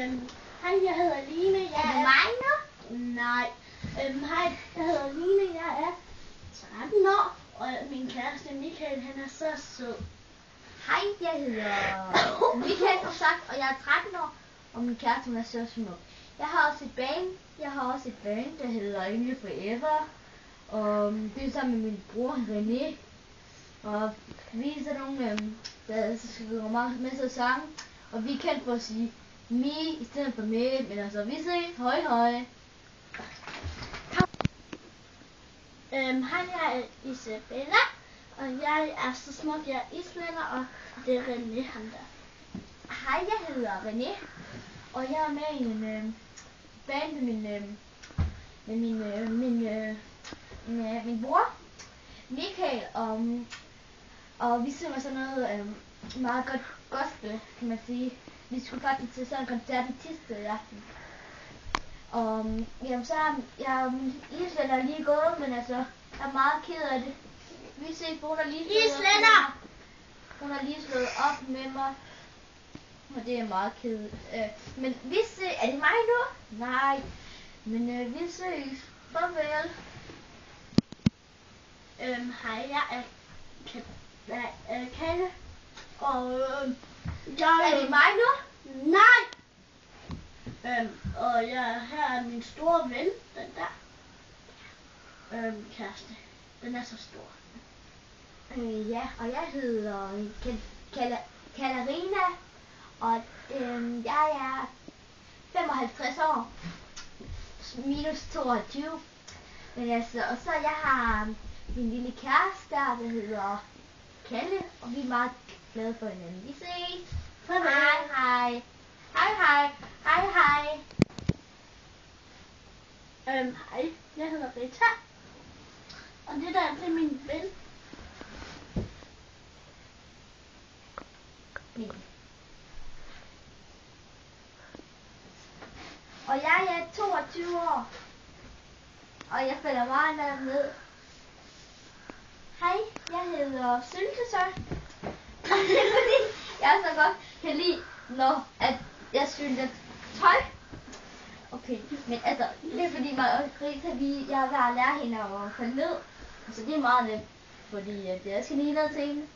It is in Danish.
Hej, jeg hedder Line. Jeg er det mig nu? Nej. Hej, jeg hedder Line. Jeg er 13 år, og min kæreste Michael, han er så sød. Hej, jeg hedder Michael, som sagt, og jeg er 13 år, og min kæreste, hun er så smuk. Jeg har også et band, der hedder Engle Forever, og det er sammen med min bror René, og vi er sådan nogle, der skriver masser af sange, og vi er kendt for at sige mi i stedet for med, men altså vi ses, høj høj. Hej, jeg er Isabella, og jeg er så smuk, jeg er islænder, og det er René, han der. Hej, jeg hedder René, og jeg er med i en band med min bror Michael, og vi synger sådan noget meget godt gospel, kan man sige. Vi skulle faktisk til sådan en koncert i Thisted i aften. Og jamen, så er min islænder lige gået, men altså, jeg er meget ked af det. Vi ser på, hun har lige Islænder! Hun har lige slået op med mig. Og det er meget ked. Men vi ses. Er det mig nu? Nej. Men vi ses. Farvel. Hej, jeg er Kalle. Og er det mig nu? Nej! Og her er min store ven, den der. Kæreste. Den er så stor. Ja, og jeg hedder Katarina, og jeg er 55 år, minus 22. Men altså, og så jeg har min lille kæreste der hedder Kalle, og vi er meget glade for hinanden. Vi ses. Farvel. Hej hej. Hej hej. Hej hej. Hej, jeg hedder Rita. Og det der, det er min ven. Og jeg er 22 år. Og jeg falder meget ned. Hej, jeg hedder Syltesøj. Og det er fordi, jeg så godt kan lide, når at jeg sylter tøj. Okay, men altså, det er fordi mig og Rita, jeg er ved at lære hende at falde ned. Altså det er meget nemt, fordi jeg skal lige ned til hende.